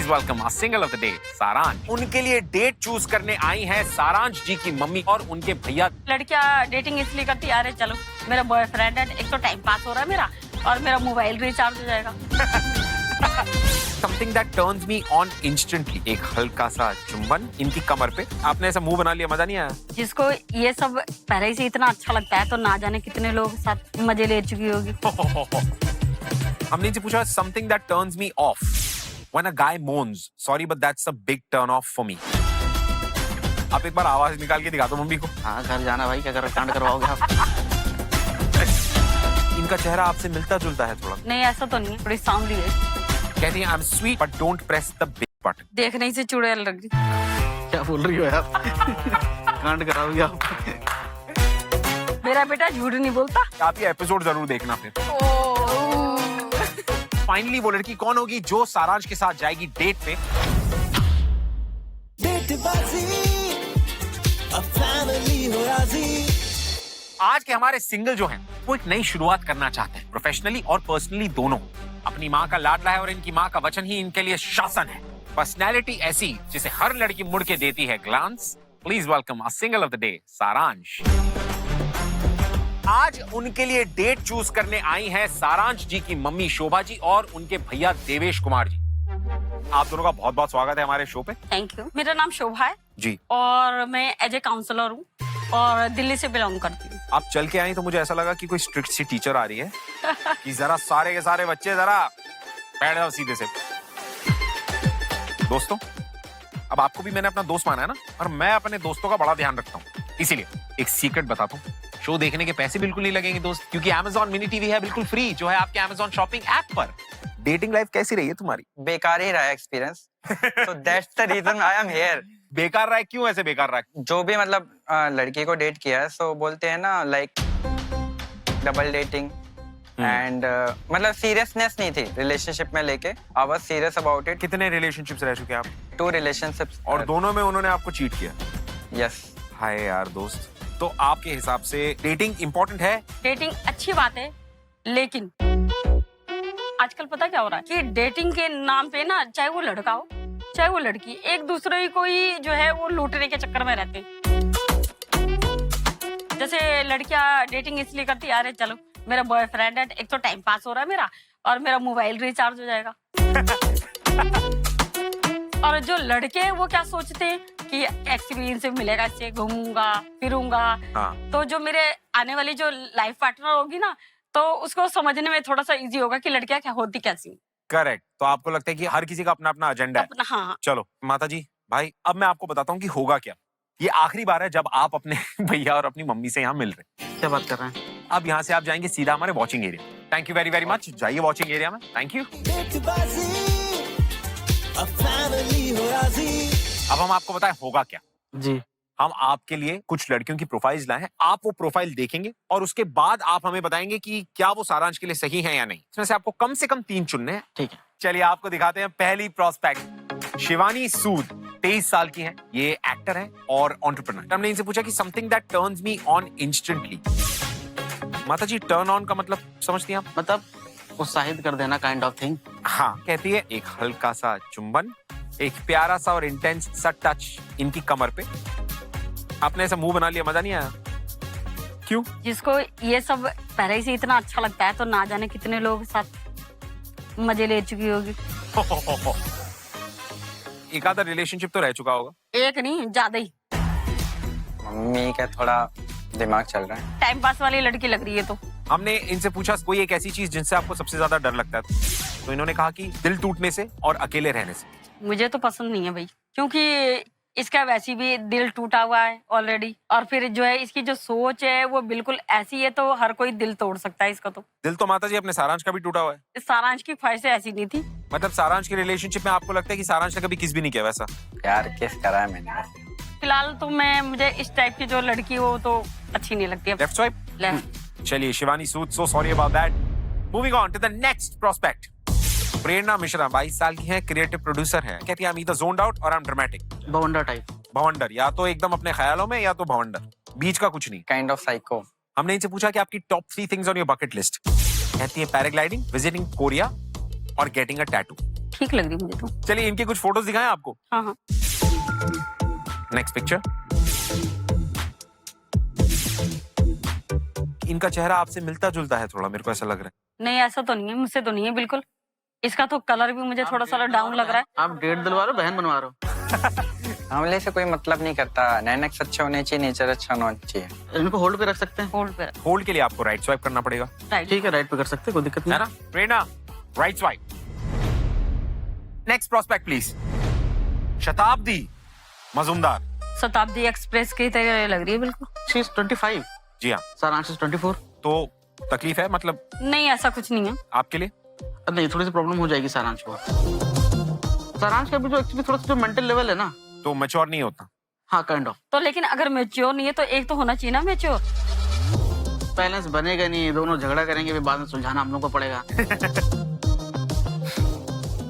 Please welcome a single of the day, सारांश। उनके लिए डेट चूज करने आई है सारांश जी की मम्मी और उनके भैया। लड़कियां डेटिंग इसलिए करती है, अरे चलो मेरा बॉयफ्रेंड है, एक तो टाइम पास हो रहा है मेरा और मेरा मोबाइल रिचार्ज हो जाएगा। Something that turns me on instantly। एक हल्का सा चुंबन इनकी कमर पे। आपने ऐसा मुंह बना लिया, मजा नहीं आया? जिसको ये सब पहले ही से इतना अच्छा लगता है तो ना जाने कितने लोग साथ मजे ले चुकी होगी। हमने इनसे पूछा something that turns me off when a guy moans। Sorry but that's a big turn off for me। आप एक बार आवाज निकाल के दिखा दो मम्मी को। हाँ, घर जाना भाई, क्या कर कांड करवाओगे आप? इनका चेहरा आपसे मिलता जुलता है थोड़ा। नहीं ऐसा तो नहीं, थोड़ी सांवली है। कहती है I'm sweet but don't press the big button। देखने ही से चुड़ैल लग रही। क्या बोल रही हो यार? कांड कराओगे आप? मेरा बेटा झूठ नहीं बोलता। आप ये एपिसोड जरूर देखना फिर। फाइनली वो लड़की कौन होगी जो सारांश के साथ जाएगी डेट पे? आज के हमारे सिंगल जो हैं वो एक नई शुरुआत करना चाहते हैं, प्रोफेशनली और पर्सनली दोनों। अपनी माँ का लाडला है और इनकी माँ का वचन ही इनके लिए शासन है। पर्सनैलिटी ऐसी जिसे हर लड़की मुड़ के देती है glance. Please welcome a single of the day, Saransh. आज उनके लिए डेट चूज करने आई हैं सारांश जी की मम्मी शोभा जी और उनके भैया देवेश कुमार जी। आप दोनों का बहुत बहुत स्वागत है हमारे शो पे। Thank you. मेरा नाम शोभा है जी और मैं एज ए काउंसलर हूँ और दिल्ली से बिलोंग करती हूँ। आप चल के आई तो मुझे ऐसा लगा कि कोई स्ट्रिक्ट सी टीचर आ रही है कि जरा सारे के सारे बच्चे जरा बैठ जाओ सीधे से। दोस्तों, अब आपको भी मैंने अपना दोस्त माना है ना, और मैं अपने दोस्तों का बड़ा ध्यान रखता हूँ। इसीलिए एक सीक्रेट बताता हूँ, शो देखने के पैसे बिल्कुल नहीं लगेंगे दोस्त, क्योंकि Amazon मिनी टीवी है बिल्कुल फ्री जो है आपके Amazon शॉपिंग ऐप पर। डेटिंग लाइफ कैसी रही है तुम्हारी? बेकार ही रहा एक्सपीरियंस। तो that's the reason I am here. बेकार रहा है? क्यों ऐसे बेकार रहा है? जो भी मतलब लड़की को डेट किया है, सो बोलते हैं ना लाइक डबल डेटिंग एंड मतलब सीरियसनेस नहीं थी रिलेशनशिप में लेके। I was serious about it. कितने रिलेशनशिप्स रह चुके हैं आप? 2 रिलेशनशिप्स और दोनों में उन्होंने आपको चीट किया? यस। हाय यार दोस्त, तो आपके हिसाब से डेटिंग इंपॉर्टेंट है? डेटिंग अच्छी बात है, लेकिन आजकल पता क्या हो रहा है कि डेटिंग के नाम पे ना, चाहे वो लड़का हो चाहे वो लड़की, एक दूसरे को ही जो है वो लूटने के चक्कर में रहते हैं। जैसे लड़कियां डेटिंग इसलिए करती है, अरे चलो मेरा बॉयफ्रेंड है, एक तो टाइम पास हो रहा है मेरा और मेरा मोबाइल रिचार्ज हो जाएगा। और जो लड़के हैं वो क्या सोचते हैं कि एक्सपीरियंस मिलेगा, इससे घूमूंगा फिरूंगा। हाँ। तो जो मेरे आने वाली जो लाइफ पार्टनर होगी ना, तो उसको समझने में थोड़ा सा इजी होगा कि लड़कियां क्या होती कैसी। करेक्ट। तो आपको लगता है कि हर किसी का अपना अपना एजेंडा है? अपना, हाँ। चलो माता जी, भाई अब मैं आपको बताता हूँ कि होगा क्या। ये आखिरी बार है जब आप अपने भैया और अपनी मम्मी से यहाँ मिल रहे हैं। क्या बात कर रहे हैं? अब यहाँ से आप जाएंगे सीधा हमारे watching area. Thank you very very much. जाइए वॉचिंग एरिया में। Thank you. अब हम आपको बताएं होगा क्या। जी। हम आपके लिए कुछ लड़कियों की प्रोफाइल्स लाए हैं, आप वो प्रोफाइल देखेंगे और उसके बाद आप हमें बताएंगे कि क्या वो सारांश के लिए सही है या नहीं। इसमें से आपको कम से कम 3 चुनने हैं। ठीक है। चलिए आपको दिखाते हैं पहली प्रोस्पेक्ट। शिवानी सूद 23 साल की है, ये एक्टर है और एंटरप्रेन्योर। हमने इनसे पूछा कि something that turns me on instantly. माता जी, टर्न ऑन का मतलब समझती हैं आप? मतलब उत्साहित कर देना, काइंड ऑफ थिंग। हाँ, कहती है एक हल्का सा चुंबन, एक प्यारा सा और इंटेंस सा टच इनकी कमर पे। आपने ऐसा मुंह बना लिया, मजा नहीं आया? क्यों? जिसको ये सब पहले ही से इतना अच्छा लगता है तो ना जाने कितने लोग साथ मजे ले चुकी होगी। एक आधा रिलेशनशिप तो रह चुका होगा? एक नहीं, ज्यादा ही। मम्मी का थोड़ा दिमाग चल रहा है। टाइम पास वाली लड़की लग रही है। तो हमने इनसे पूछा कोई एक ऐसी चीज जिनसे आपको सबसे ज्यादा डर लगता है, तो इन्होंने कहा कि दिल टूटने से और अकेले रहने से। मुझे तो पसंद नहीं है भाई, क्योंकि इसका वैसे भी दिल टूटा हुआ है ऑलरेडी, और फिर जो है इसकी जो सोच है वो बिल्कुल ऐसी है, तो हर कोई दिल तोड़ सकता है इसका। तो दिल तो माता जी अपने सारांश का भी टूटा हुआ है। सारांश की ख्वाहिशें ऐसी नहीं थी। मतलब सारांश की रिलेशनशिप में आपको लगता है कि सारांश ने कभी किस भी नहीं किया वैसा? यार किस करा है मैंने? फिलहाल तो मुझे इस टाइप की जो लड़की हो तो अच्छी नहीं लगती है। Left swipe. लेफ्ट। चलिए Shivani Sood, so sorry about that. Moving on to the next prospect. Prerna Mishra 22 साल की है, क्रिएटिव प्रोड्यूसर है। कहती है I am either zoned out और आई एम ड्रामेटिक। बवंडर टाइप। भवंडर, या तो एकदम अपने ख्यालों में या तो भवंडर, बीच का कुछ नहीं। Kind of psycho. हमने इनसे पूछा कि आपकी top 3 things on your bucket list. कहती है पैराग्लाइडिंग, विजिटिंग कोरिया और गेटिंग अ टैटू। ठीक लग रही मुझे तो। चलिए इनके कुछ फोटोज दिखाएं आपको। हाँ हाँ। Next picture. इनका चेहरा आपसे मिलता जुलता है थोड़ा, मेरे को ऐसा लग रहा है। नहीं ऐसा तो नहीं है, मुझसे तो नहीं है बिल्कुल। इसका तो कलर भी मुझे थोड़ा सा डाउन लग रहा है। आप डेट दिलवा रहे हो, बहन बनवा रहे हो? हमले से कोई मतलब नहीं करता। नैनक्स अच्छे होने चाहिए, नेचर अच्छा होना चाहिए। इनको होल्ड पे रख सकते हैं? होल्ड पे। होल्ड के लिए आपको राइट स्वाइप करना पड़ेगा। राइट। ठीक है, राइट पे कर सकते हैं, कोई दिक्कत नहीं है ना Prerna? Right swipe. Next prospect please. Shatabdi Majumdar. शताब्दी एक्सप्रेस की तरह लग रही है बिल्कुल। She is 25। जी हाँ। सारांश इज 24। तो तकलीफ है मतलब? नहीं ऐसा कुछ नहीं है आपके लिए? नहीं, थोड़ी सी प्रॉब्लम हो जाएगी सारांश को। सारांश का भी जो एक्चुअली थोड़ा सा जो मेंटल लेवल है ना, तो मैच्योर नहीं होता। हाँ काइंड ऑफ। तो लेकिन अगर मैच्योर नहीं है तो एक तो होना चाहिए ना मैच्योर। बैलेंस बनेगा नहीं, दोनों झगड़ा करेंगे, फिर बाद में सुलझाना हम लोग को पड़ेगा।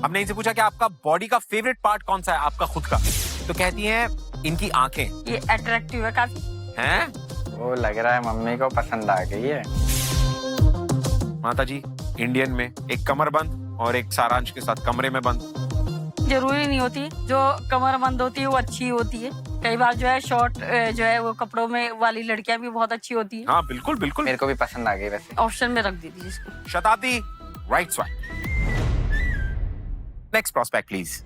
हमने इनसे पूछा कि आपका बॉडी का फेवरेट पार्ट कौन सा है आपका खुद का, तो कहती हैं इनकी आंखें। ये अट्रैक्टिव है काफी। हैं? वो लग रहा है मम्मी को पसंद आ गई है। माता जी इंडियन में एक कमर बंद और एक सारांश के साथ कमरे में बंद। जरूरी नहीं होती, जो कमर बंद होती है वो अच्छी होती है। कई बार जो है शॉर्ट जो है वो कपड़ों में वाली लड़कियां भी बहुत अच्छी होती है। हाँ बिल्कुल बिल्कुल। मेरे को भी पसंद आ गई वैसे। ऑप्शन में रख दीजिए इसको। शताब्दी right swipe. Next prospect please.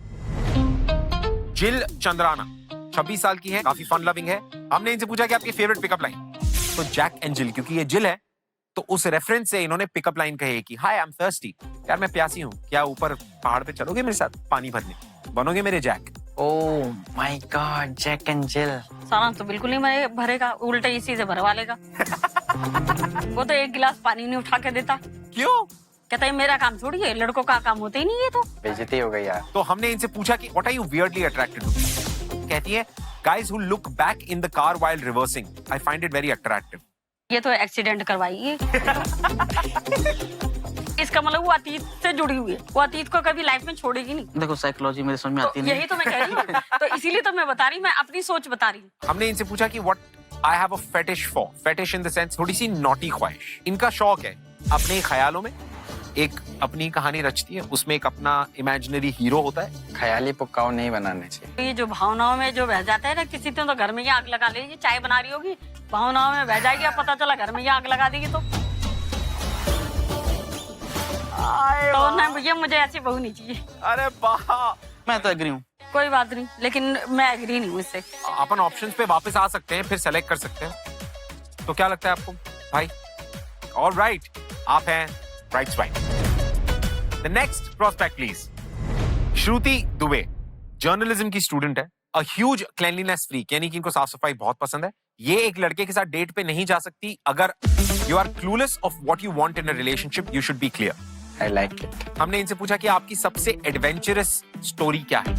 जिल चंद्राना 26 साल की है, काफी फन लविंग है। हमने इनसे पूछा कि आपकी फेवरेट पिकअप लाइन, तो जैक एंड जिल, क्योंकि ये जिल है तो उस रेफरेंस से इन्होंने पिकअप लाइन कही कि हाय आई एम थर्स्टी, यार मैं प्यासी हूँ, क्या ऊपर पहाड़ पे चलोगे मेरे साथ पानी भरने, बनोगे मेरे Jack. Oh my god, Jack and Jill. सारा तो बिल्कुल नहीं भरेगा, उल्टा इसी से भरवा लेगा। वो तो एक गिलास पानी नहीं उठा के देता। क्यों? कहता है मेरा काम थोड़ी है, लड़कों का काम होता ही नहीं है। तो बेइज्जती हो गई यार। तो हमने इनसे पूछा कि what are you weirdly attracted to, कहती है guys who look back in the car while reversing, I find it very attractive. ये तो एक्सीडेंट करवाइए। इसका मतलब वो अतीत से जुड़ी हुई है, वो अतीत को कभी लाइफ में छोड़ेगी नहीं। देखो साइकोलॉजी मेरे समझ में आती तो नहीं। यही तो मैं कह रही हूँ, तो इसीलिए तो मैं बता रही हूँ, मैं अपनी सोच बता रही हूँ। हमने इनसे पूछा कि what I have a fetish for, fetish in the sense थोड़ी सी नॉटी ख्वाहिश। इनका शौक है अपने ख्यालों में एक अपनी कहानी रचती है, उसमें एक अपना इमेजिनरी हीरो होता है। ख्याली पुक्काओ नहीं बनाने चाहिए। ये जो भावनाओं में जो बह जाता है ना, किसी ने तो घर में ही आग लगा ली, चाय बना रही होगी, भावनाओं में बह जाएगी, अब पता चला घर में ही आग लगा देगी तो ना भैया, मुझे ऐसी बहू नहीं चाहिए। अरे वाह, मैं तो एग्री हूँ। कोई बात नहीं, लेकिन मैं एग्री नहीं हूँ इससे। अपन ऑप्शंस पे वापस आ सकते हैं, फिर सेलेक्ट कर सकते हैं। तो क्या लगता है आपको भाई? ऑलराइट, आप हैं right swipe. The next prospect please. Shruti Dubey journalism की स्टूडेंट है, अ ह्यूज क्लीनलीनेस फ्रीक, यानी कि इनको साफ सफाई बहुत पसंद है। ये एक लड़के के साथ डेट पे नहीं जा सकती अगर you are clueless of what you want in a relationship, you should be clear. I like it. हमने इनसे पूछा कि आपकी सबसे एडवेंचरस स्टोरी क्या है,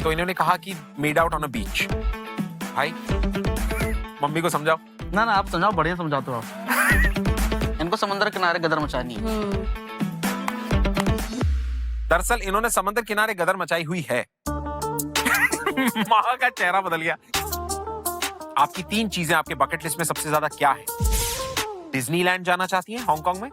तो इन्होंने कहा कि मेड आउट ऑन अ बीच। भाई मम्मी को समझाओ। ना ना, आप समझाओ, बढ़िया समझाते हो आप। इनको समंदर किनारे गदर मचानी है। दरअसल इन्होंने समंदर किनारे गदर मचाई हुई है। माँ का चेहरा बदल गया। आपकी 3 चीजें आपके बकेट लिस्ट में सबसे ज्यादा क्या है? डिज्नीलैंड जाना चाहती हैं हांगकांग में,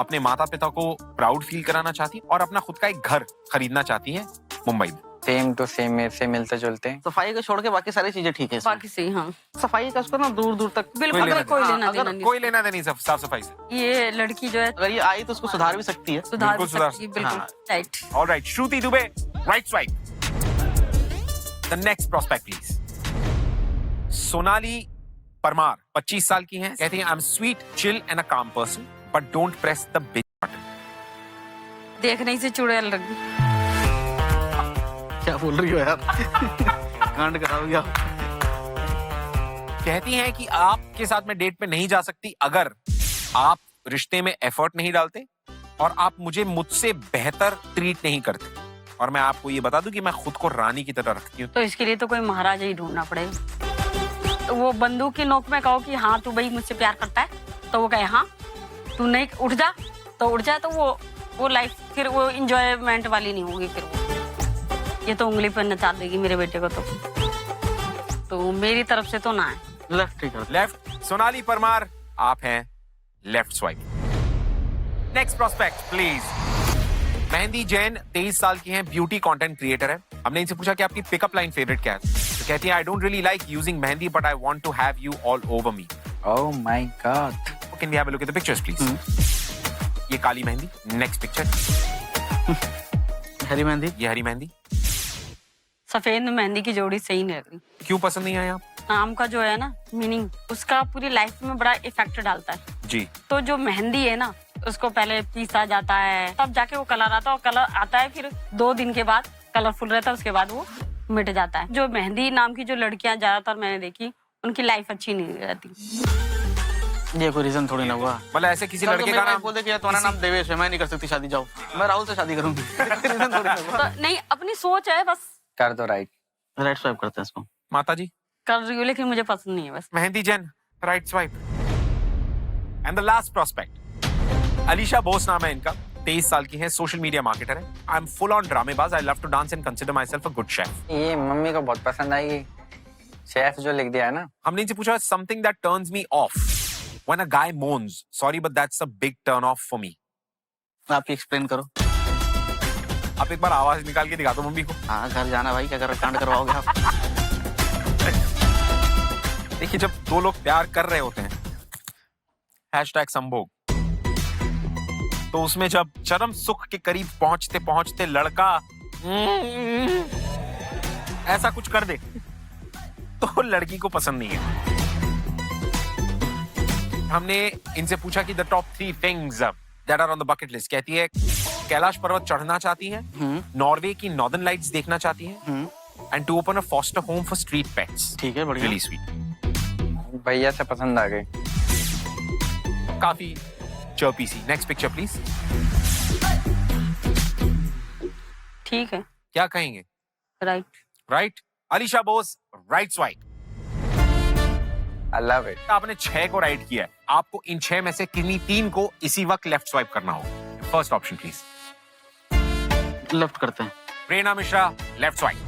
अपने माता पिता को प्राउड फील कराना चाहती हैं और अपना खुद का एक घर खरीदना चाहती हैं मुंबई में। सेम टू सेम मेरे से मिलते जुलते हैं। सफाई को छोड़ के बाकी सारी चीजें ठीक है इसमें। बाकी से हाँ, सफाई का उसको ना दूर दूर तक बिल्कुल कोई लेना देना नहीं। कोई लेना देना नहीं साफ सफाई से। ये लड़की जो है अगर ये आई तो उसको सुधार भी सकती है। सुधार भी बिल्कुल सकती है, बिल्कुल हाँ। Right. Alright, Shruti Dubey right swipe. The next prospect please. Sonali Parmar 25 साल की हैं, कहती हैं I am sweet chill and अ काम person but don't press the big button. देखने से चुड़ैल लग गई। क्या बोल रही हो यार? कांड कराओगे आप। कहती हैं कि आपके साथ मैं डेट पे नहीं जा सकती अगर आप रिश्ते में एफर्ट नहीं डालते और आप मुझे मुझसे बेहतर ट्रीट नहीं करते। और मैं आपको ये बता दूं कि मैं खुद को रानी की तरह रखती हूँ। तो इसके लिए तो कोई महाराजा ही ढूंढना पड़ेगा। तो वो बंदूक की नोक में कहो कि हाँ तू भाई मुझसे प्यार करता है, तो वो कहे हाँ, तू नहीं उठ जा तो उठ जा, तो वो लाइफ फिर वो इंजॉयमेंट वाली नहीं होगी। फिर वो ये तो उंगली पर नचा देगी मेरे बेटे को। तो मेरी तरफ से तो ना है। लेफ्ट ठीक है। लेफ्ट। सोनाली परमार, आप हैं left swipe. Next prospect please. Mehndi Jain 23 साल की हैं, ब्यूटी कंटेंट क्रिएटर है। हमने इनसे पूछा कि आपकी पिकअप लाइन फेवरेट क्या है, तो कहती है I don't really like using mehndi but I want to have you all over me. Oh my God. Can we have a look at the pictures please? ये काली मेहंदी। Next picture. हरी मेहंदी। ये हरी मेहंदी। सफेद मेहंदी की जोड़ी सही नहीं लग रही। क्यों पसंद नहीं आया आप? नाम का जो है ना मीनिंग, उसका पूरी लाइफ में बड़ा इफेक्ट डालता है। जी। तो जो मेहंदी है ना, उसको पहले पीसा जाता है, तब जाके वो कलर आता है, और कलर आता है फिर 2 दिन के बाद कलरफुल रहता है, उसके बाद वो मिट जाता है। जो मेहंदी नाम की जो लड़कियां ज्यादातर मैंने देखी, उनकी लाइफ अच्छी नहीं रहती। ये कोई रीजन थोड़ी ना हुआ। मतलब ऐसे किसी लड़के का नाम बोल दे कि यार तुम्हारा नाम देवेश है, मैं नहीं कर सकती शादी, जाओ मैं राहुल से शादी करूंगी। रीजन थोड़ी ना हुआ। तो नहीं, अपनी सोच है बस। कर दो राइट। राइट स्वाइप करते हैं इसको। माता जी। कर रही हूँ लेकिन मुझे पसंद नहीं है बस। Mehndi Jain right swipe. And the last prospect, Alisha Bose नाम है इनका, 23 साल की है, सोशल मीडिया मार्केटर है। आई एम फुल ऑन ड्रामेबाज, I love to dance and consider myself a good chef. ये मम्मी को बहुत पसंद आई, शेफ जो लिख दिया है ना। हमने इनसे पूछा something that turns me off when a guy moans, sorry but that's a big turn off for me. आप ही एक्सप्लेन करो। आप एक बार आवाज निकाल के दिखा दो मम्मी को। हाँ घर जाना भाई, क्या कर कांड करवाओगे आप? देखिए जब दो लोग प्यार कर रहे होते हैं, हैशटैग संभोग, तो उसमें जब चरम सुख के करीब पहुंचते पहुंचते लड़का ऐसा कुछ कर दे तो लड़की को पसंद नहीं है। हमने इनसे पूछा कि the top 3 things that are on the bucket list. कहती है कैलाश पर्वत चढ़ना चाहती है, नॉर्वे की नॉर्दर्न लाइट्स देखना चाहती है, and to open a foster home for street pets. ठीक है, बढ़िया। Really sweet. भैया से पसंद आ गई। काफी चर्पी सी। Next picture please. ठीक है, क्या कहेंगे? Right. Right. Alisha Bose right swipe. I love it. आपने 6 को राइट किया है, आपको इन 6 में से किन्हीं 3 को इसी वक्त लेफ्ट स्वाइप करना होगा। First option please. लेफ्ट करते हैं। प्रेरणा मिश्रा लेफ्ट स्वाइप।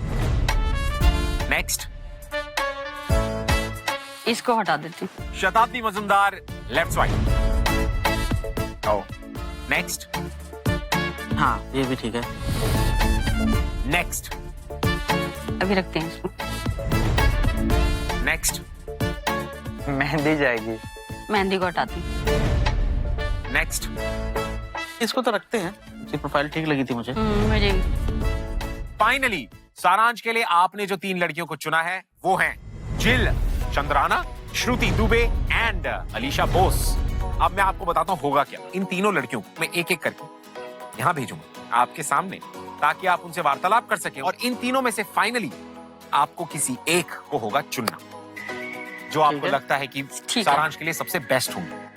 नेक्स्ट। इसको हटा देती हूँ। शताब्दी मजुमदार लेफ्ट स्वाइप। ओ नेक्स्ट। हाँ ये भी ठीक है। नेक्स्ट। अभी रखते हैं इसको। नेक्स्ट। मेहंदी जाएगी। मेहंदी को हटाती हूँ। नेक्स्ट। इसको तो रखते हैं, इसकी प्रोफाइल ठीक लगी थी मुझे। मुझे फाइनली सारांश के लिए आपने जो 3 लड़कियों को चुना है वो हैं जिल चंद्राना, श्रुति दुबे एंड अलीशा बोस। अब मैं आपको बताता हूँ होगा क्या। इन तीनों लड़कियों को मैं एक एक करके यहाँ भेजूंगा आपके सामने, ताकि आप उनसे वार्तालाप कर सकें, और इन तीनों में से फाइनली आपको किसी एक को होगा चुनना जो आपको लगता है कि सारांश के लिए सबसे बेस्ट होंगे।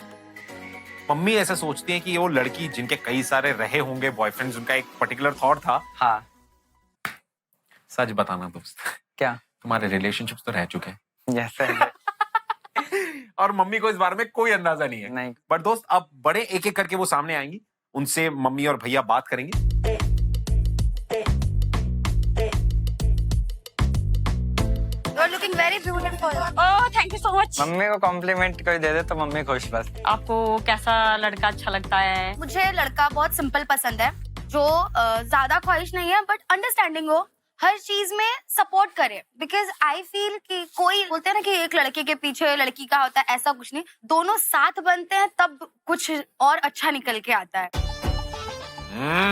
मम्मी ऐसा सोचती है कि वो लड़की जिनके कई सारे रहे होंगे बॉयफ्रेंड्स, उनका एक पर्टिकुलर थॉट था। हाँ। सच बताना दोस्त, क्या? तुम्हारे रिलेशनशिप्स तो रह चुके हैं। यस और मम्मी को इस बारे में कोई अंदाजा नहीं है। नहीं। बट दोस्त अब बड़े एक एक करके वो सामने आएंगी, उनसे मम्मी और भैया बात करेंगे। You're looking very beautiful. Oh thank you so much. Mummy को कॉम्प्लीमेंट कोई दे दे तो मम्मी खुश बस। आपको कैसा लड़का अच्छा लगता है? मुझे लड़का बहुत सिंपल पसंद है, जो ज्यादा ख्वाहिश नहीं है बट अंडरस्टैंडिंग हो, हर चीज में सपोर्ट करे। बिकॉज आई फील कि कोई बोलते हैं ना कि एक लड़के के पीछे लड़की का होता है, ऐसा कुछ नहीं। दोनों साथ बनते हैं तब कुछ और अच्छा निकल के आता है।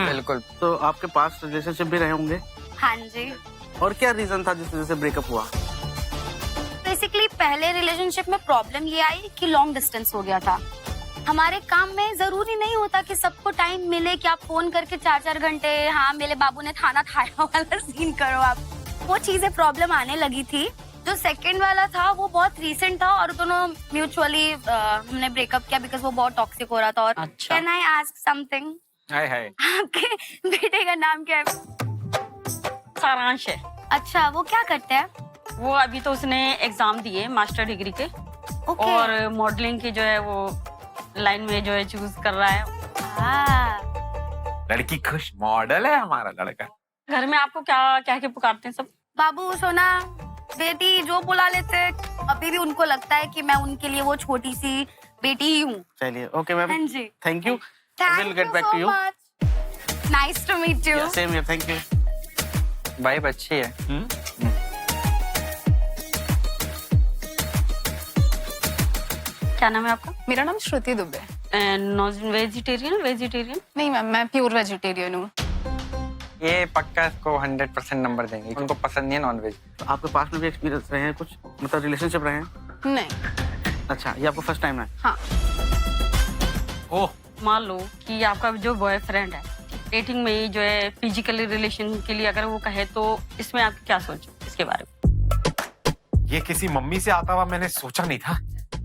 बिल्कुल। तो आपके पास रिलेशनशिप भी रहे होंगे? हाँ जी। और क्या रीजन था जिस वजह से ब्रेकअप हुआ? बेसिकली पहले रिलेशनशिप में प्रॉब्लम ये आई कि लॉन्ग डिस्टेंस हो गया था। हमारे काम में जरूरी नहीं होता कि सबको टाइम मिले कि आप फोन करके 4-4 घंटे हाँ मेरे बाबू ने खाना खाया वाला सीन करो आप। वो चीजें प्रॉब्लम आने लगी थी। जो सेकंड वाला था वो बहुत रीसेंट था और दोनों म्यूचुअली हमने ब्रेकअप किया बिकॉज वो बहुत टॉक्सिक हो रहा था। और अच्छा। Can I ask something? हाय हाय। आपके बेटे का नाम क्या है? सारांश है। अच्छा, वो क्या करते हैं? वो अभी तो उसने एग्जाम दिए मास्टर डिग्री के, ओके। और मॉडलिंग की जो है वो लाइन में जो है चूज कर रहा है। लड़की खुश, मॉडल है हमारा लड़का। घर में आपको क्या क्या के पुकारते हैं सब? बाबू, सोना, बेटी, जो बुला लेते हैं। अभी भी उनको लगता है कि मैं उनके लिए वो छोटी सी बेटी ही हूँ। चलिए ओके मैम, हाँ जी। Thank you. Thank We'll get you back so to you. much. Nice to meet you. Same here, thank you. Vibe अच्छी है। क्या नाम है आपका? मेरा नाम Shruti Dubey. Non vegetarian, vegetarian? नहीं मैम, मैं प्योर वेजिटेरियन हूँ। ये पक्का इसको 100% नंबर देंगे, उनको पसंद नहीं है नॉनवेज। तो आपके पास में भी एक्सपीरियंस रहे हैं कुछ, मतलब रिलेशनशिप रहे हैं? नहीं। अच्छा, ये आपको फर्स्ट टाइम है? हाँ। ओह, मान लो कि आपका जो बॉयफ्रेंड है डेटिंग में ही जो है फिजिकली रिलेशन के लिए अगर वो कहे तो इसमें आपकी क्या सोच है इसके बारे में? ये किसी मम्मी से आता हुआ मैंने सोचा नहीं था।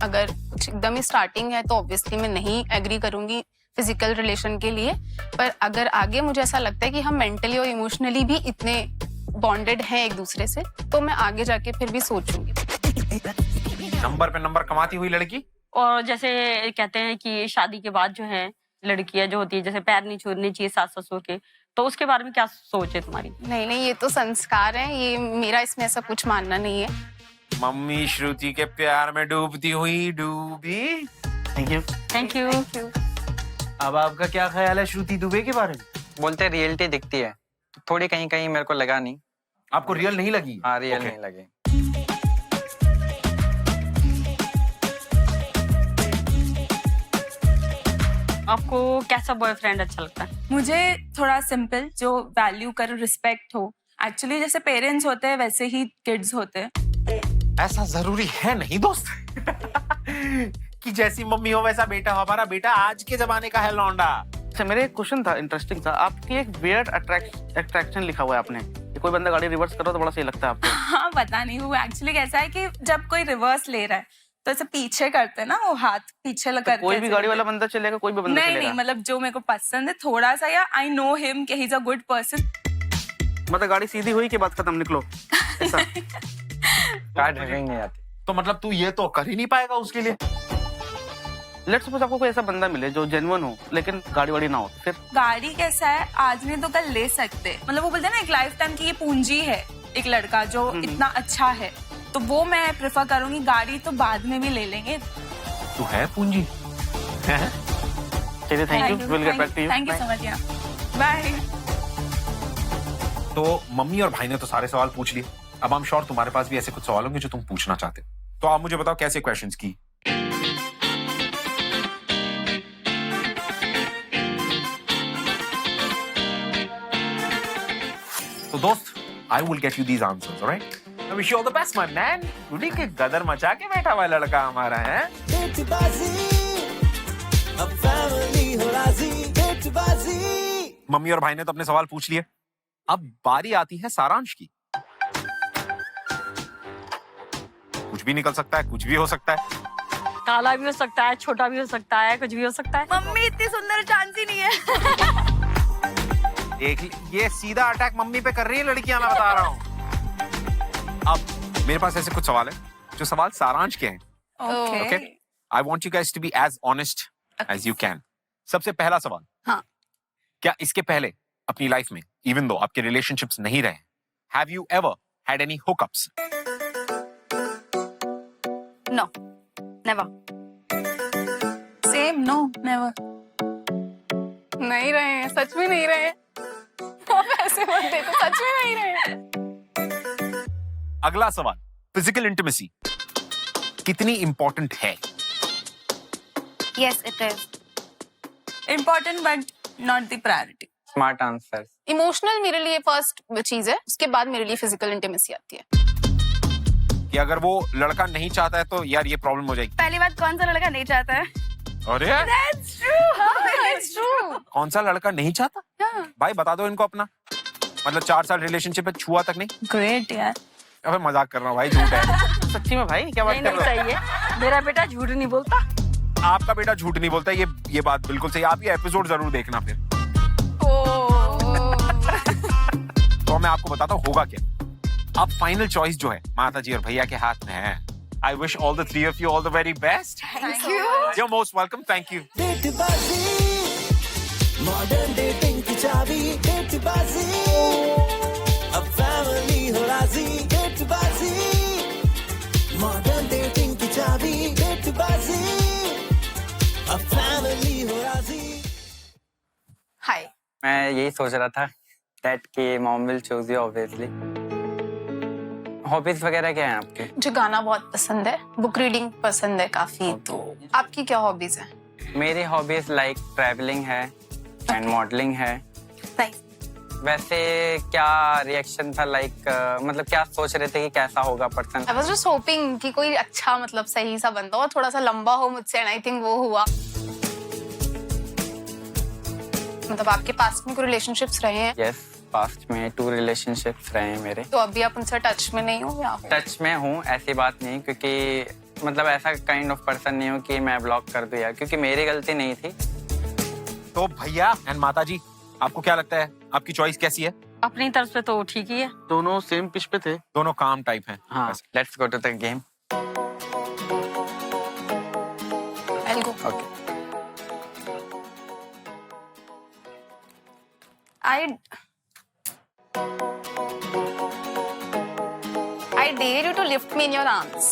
अगर कुछ एकदम ही स्टार्टिंग है तो ऑब्वियसली मैं नहीं एग्री करूंगी फिजिकल रिलेशन के लिए, पर अगर आगे मुझे ऐसा लगता है कि हम मेंटली और इमोशनली भी इतने बॉन्डेड हैं एक दूसरे से, तो मैं आगे जाके फिर भी सोचूंगी। नंबर पे नंबर कमाती हुई लड़की। और जैसे कहते हैं कि शादी के बाद जो है लड़कियां जो होती है जैसे पैर नहीं छूने चाहिए सास ससुर के, तो उसके बारे में क्या सोच है तुम्हारी? नहीं नहीं, ये तो संस्कार है, ये मेरा इसमें ऐसा कुछ मानना नहीं है। मम्मी श्रुति के प्यार में डूबती हुई डूबी। Thank you. Thank you. अब आपका क्या ख्याल है श्रुति दुबे के बारे में? बोलते हैं रियलिटी दिखती है, तो थोड़ी कहीं कहीं मेरे को लगा नहीं। आपको रियल नहीं लगी? हाँ, रियल Okay. नहीं लगे। आपको कैसा बॉयफ्रेंड अच्छा लगता है? मुझे थोड़ा सिंपल, जो वैल्यू करे, रिस्पेक्ट हो। एक्चुअली जैसे पेरेंट्स होते हैं वैसे ही किड्स होते हैं। ऐसा जरूरी है नहीं दोस्त कि जैसी मम्मी हो वैसा बेटा हो। हमारा बेटा आज के जमाने का है लौंडा। अच्छा, मेरे एक क्वेश्चन था, इंटरेस्टिंग था। आपकी एक वियर्ड अट्रैक्शन लिखा हुआ है आपने, कि कोई बंदा गाड़ी रिवर्स करो तो बड़ा सही लगता है आपको। हाँ, पता नहीं, वो एक्चुअली कैसा है कि जब कोई रिवर्स ले रहा है तो ऐसे पीछे करते हैं ना, वो हाथ पीछे तो करके कोई भी ऐसे गाड़ी वाला करते बंदा चलेगा, कोई भी हैं। बंदा नहीं चलेगा? नहीं, मतलब जो मेरे को पसंद है थोड़ा सा, या आई नो हिम कि he is a good person. मतलब गाड़ी सीधी हुई के बाद खत्म, निकलो ऐसा? कार ड्राइविंग नहीं आती। तो मतलब तू ये तो कर ही नहीं पाएगा उसके लिए। लेट्स सपोज आपको कोई ऐसा बंदा मिले जो जेन्युइन हो लेकिन गाड़ी वाड़ी ना हो, तो फिर? गाड़ी कैसा है, आज नहीं तो कल ले सकते, मतलब वो बोलते हैं ना एक लाइफ टाइम की ये पूंजी है एक लड़का जो इतना अच्छा है, तो वो मैं प्रेफर करूंगी। गाड़ी तो बाद में भी ले लेंगे। तू है पूंजी। चलिए, thank you, will get back to you. Thank you so much. Bye. तो मम्मी और भाई ने तो सारे सवाल पूछ लिए। अब I'm श्योर तुम्हारे पास भी ऐसे कुछ सवाल होंगे जो तुम पूछना चाहते हो। तो आप मुझे बताओ कैसे क्वेश्चंस की। तो दोस्त, I will get you these answers, alright? I wish you all the best, my man. टूटी के गदर मचा के बैठा हुआ लड़का हमारा है। मम्मी और भाई ने तो अपने सवाल पूछ लिए। अब बारी आती है सारांश की। कुछ भी निकल सकता है, कुछ भी हो सकता है। काला भी हो सकता है, छोटा भी हो सकता है, कुछ भी हो सकता है। मम्मी इतनी सुंदर चांस ही नहीं है। ये सीधा अटैक मम्मी पे कर रही है लड़कियां, मैं बता रहा हूँ। अब मेरे पास ऐसे कुछ सवाल है जो सवाल सारांश के हैं। Okay. I want you guys to be as honest as you can. सबसे पहला सवाल, हाँ। क्या इसके पहले अपनी लाइफ में, इवन दो आपके रिलेशनशिप्स नहीं रहे, have you ever had any hookups? No, never. Same, no, never. नहीं रहे हैं, सच में नहीं रहे हैं। आप ऐसे मत देखो, सच में नहीं रहे हैं। अगला सवाल, फिजिकल इंटिमेसी कितनी इंपॉर्टेंट है? Yes, it is. Important but not the priority. Smart answer. Emotional मेरे लिए फर्स्ट चीज है, उसके बाद मेरे लिए फिजिकल इंटीमेसी आती है। कि अगर वो लड़का नहीं चाहता है तो यार ये प्रॉब्लम हो जाएगी। पहली बात, कौन सा लड़का नहीं चाहता है? अरे That's true. That's true. कौन सा लड़का नहीं चाहता? भाई बता दो इनको अपना। मतलब 4 साल रिलेशनशिप है, छुआ तक नहीं? ग्रेट यार। अबे मजाक कर रहा हूँ भाई, झूठ है। सच्ची में भाई, क्या बात नहीं कर नहीं, रहे हो? सही है। मेरा बेटा झूठ नहीं बोलता। आपका बेटा झूठ नहीं बोलता, ये बात बिल्कुल सही। आप ये एपिसोड जरूर देखना फिर। तो मैं आपको बताता हूँ होगा क्या। अब फाइनल चॉइस जो है माता जी और भैया के हाथ में है। I wish all the 3 of you all the very best. Thank you. You're most welcome. Thank you. Modern dating की चाबी, डेटबाजी। अब फैमिली हो राजी, डेटबाजी। मॉडर्न डेटिंग की चाबी, डेटबाजी। अब फैमिली हो राजी। हाय। मैं यही सोच रहा था दैट कि mom will choose you obviously. Hobbies वगैरह क्या हैं आपके? मुझे गाना बहुत पसंद है, बुक रीडिंग पसंद है काफी। तो आपकी क्या हॉबीज है? मेरी हॉबीज लाइक ट्रैवलिंग है एंड मॉडलिंग है। Nice. वैसे क्या रिएक्शन था लाइक मतलब क्या सोच रहे थे कि कैसा होगा person? I was just hoping कि कोई अच्छा मतलब सही सा बंदा हो, थोड़ा सा लंबा हो मुझसे, एंड आई थिंक वो हुआ। मतलब आपके पास्ट में कोई रिलेशनशिप्स रहे हैं? यस, पास्ट में 2 रिलेशनशिप्स रहे हैं मेरे। तो अभी आप उनसे टच में नहीं हो या हो? टच में हूँ, ऐसी बात नहीं, क्योंकि मतलब ऐसा काइंड ऑफ पर्सन नहीं हूँ कि मैं ब्लॉक कर दूँ, क्योंकि मेरी गलती नहीं थी। तो भैया एंड माता जी, आपको क्या लगता है, आपकी चॉइस कैसी है? अपनी तरफ से तो ठीक ही है। दोनों सेम पिच पे थे। दोनों काम टाइप हैं। हाँ। Let's go to the game. I'll go. Okay. I dare you to lift me in your arms.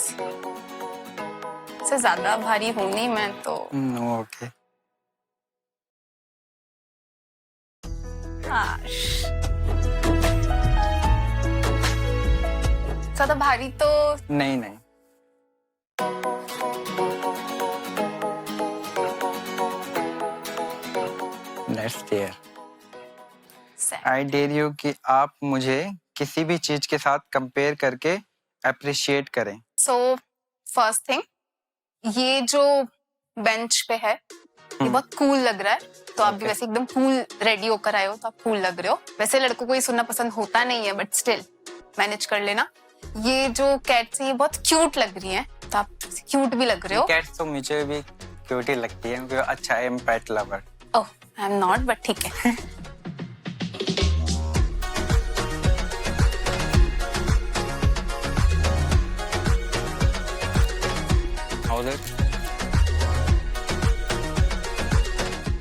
से ज्यादा भारी हूं नहीं मैं तो। ओके। ज्यादा भारी तो नहीं नहीं। Let's dare. sad. I dare you कि आप मुझे किसी भी चीज के साथ कंपेयर करके अप्रिशिएट करें। So first thing, ये जो बेंच पे है ये बहुत कूल लग रहा है। तो आप भी वैसे एकदम कूल रेडी होकर आए हो, तो आप कूल लग रहे हो। वैसे लड़कों को ये सुनना पसंद होता नहीं है, बट स्टिल मैनेज कर लेना। ये जो कैट्स है ये बहुत क्यूट लग रही हैं, तो आप क्यूट भी लग रहे हो। कैट्स तो मुझे भी क्यूट ही लगती है, क्योंकि अच्छा I am pet lover. Oh, I am not, but ठीक है। How's it?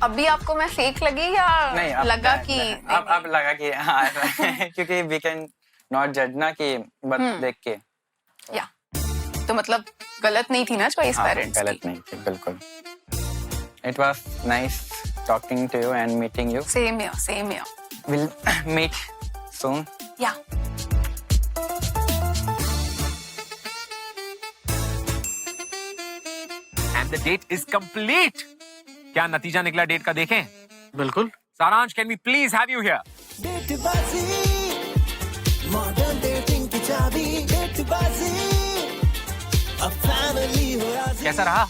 अभी आपको मैं फेक लगी या नहीं, अब लगा कि अब लगा कि हाँ ऐसा है, क्योंकि वी कैन नॉट जज ना कि बस देख के। या तो मतलब गलत नहीं थी ना चॉइस हाँ, पेरेंट्स गलत की। नहीं थी बिल्कुल। It was nice talking to you and meeting you. Same here. Will meet soon. या and the date is complete. क्या नतीजा निकला डेट का, देखें? बिल्कुल। Saransh, can we please have you here? Modern dating की चाबी, डेटबाजी, अब फैमिली हो राजी। कैसा रहा?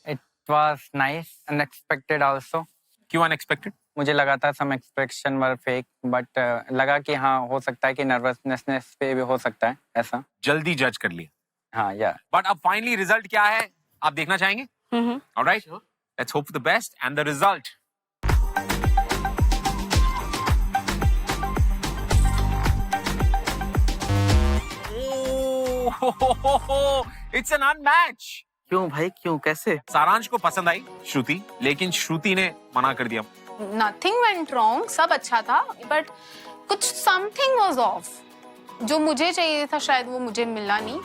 It was nice, unexpected also. क्यों अनएक्सपेक्टेड? मुझे लगा था some expression were fake, but लगा कि हाँ हो सकता है कि नर्वसनेस पे भी हो सकता है ऐसा। जल्दी जज कर लिया। हाँ या बट अब फाइनली रिजल्ट क्या है, आप देखना चाहेंगे? Alright, let's hope for the best and the result. It's an unmatch. क्यों भाई, क्यों, कैसे? सारांश को पसंद आई श्रुति, लेकिन श्रुति ने मना कर दिया। नथिंग वेंट रॉन्ग, सब अच्छा था, बट कुछ समथिंग वाज ऑफ। जो मुझे चाहिए था शायद वो मुझे मिला नहीं।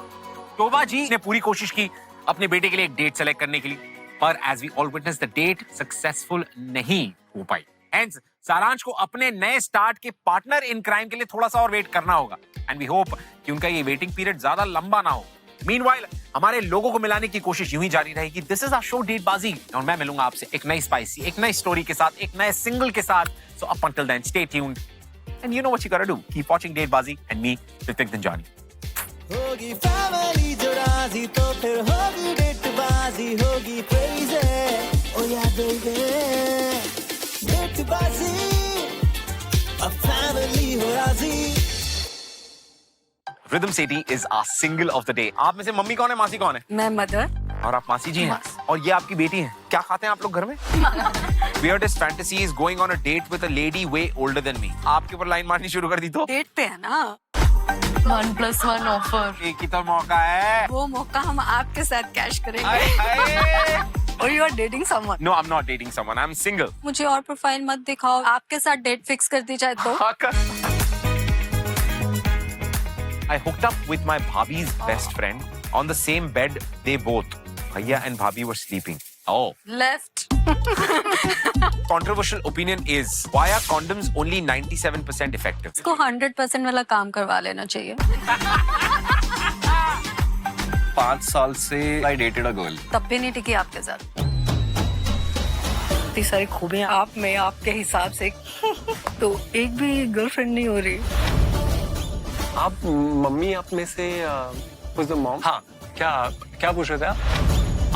शोभा जी ने पूरी कोशिश की अपने बेटे के लिए एक डेट सेलेक्ट करने के लिए, पर as we all witness the date successful नहीं हो पाई। हेंस सारांश को अपने नए स्टार्ट के पार्टनर इन क्राइम के लिए थोड़ा सा और वेट करना होगा, एंड वी होप कि उनका ये वेटिंग पीरियड ज्यादा लंबा ना हो। मीनवाइल हमारे लोगों को मिलाने की कोशिश यूं ही जारी रहेगी। दिस इज आवर शो डेटबाजी, और मैं मिलूंगा आपसे एक नई स्पाइसी, एक नई स्टोरी के साथ, एक नए सिंगल के साथ। So up until then stay tuned and you know what you gotta do, keep watching Datebaazi and me Hrithik Danjani. होगी फैमिली जो राजी तो फिर होगी डेटबाजी, होगी क्रेज़ी, ओ या बेबी, डेटबाजी, अब फैमिली हो राजी। Ridham Sethi is our single of the day. आप में से मम्मी कौन है, मासी कौन है? मैं मदर। और आप मासी जी हैं, और ये आपकी बेटी है। क्या खाते हैं आप लोग घर में? Weirdest fantasy is going on a date with a lady way older than me. आपके ऊपर लाइन मारनी शुरू कर दी तो? डेट पे है ना, 1+1 ऑफर। एक ही तो मौका है। वो मौका हम आपके साथ कैश हाय, करेंगे। हाय। और you are dating someone? No, I'm not dating someone. I'm single. मुझे और प्रोफाइल मत दिखाओ, आपके साथ डेट फिक्स कर दी जाए तो। I hooked up with my bhabhi's best friend on the same bed. They both, Bhaiya and Bhabhi, were sleeping. Oh. Left. Controversial opinion is why are condoms only 97% effective? इसको 100% वाला काम करवा लेना चाहिए। 5 साल से I dated a girl. तब भी नहीं टिकी आपके साथ। इतनी सारी खूबियां आप में आपके हिसाब से तो एक भी गर्लफ्रेंड नहीं हो रही। आप मम्मी आप में से was the mom? हाँ, क्या पूछ रहे थे आप?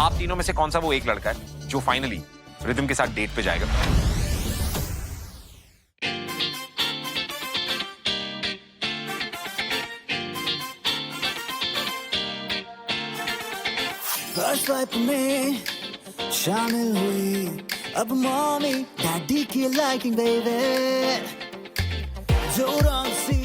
आप तीनों में से कौन सा वो एक लड़का है जो फाइनली रिदम के साथ डेट पे जाएगा? फर्स्ट वाइप में शामिल हुई अब मम्मी डैडी की लाइकिंग बेबी जो रंग सी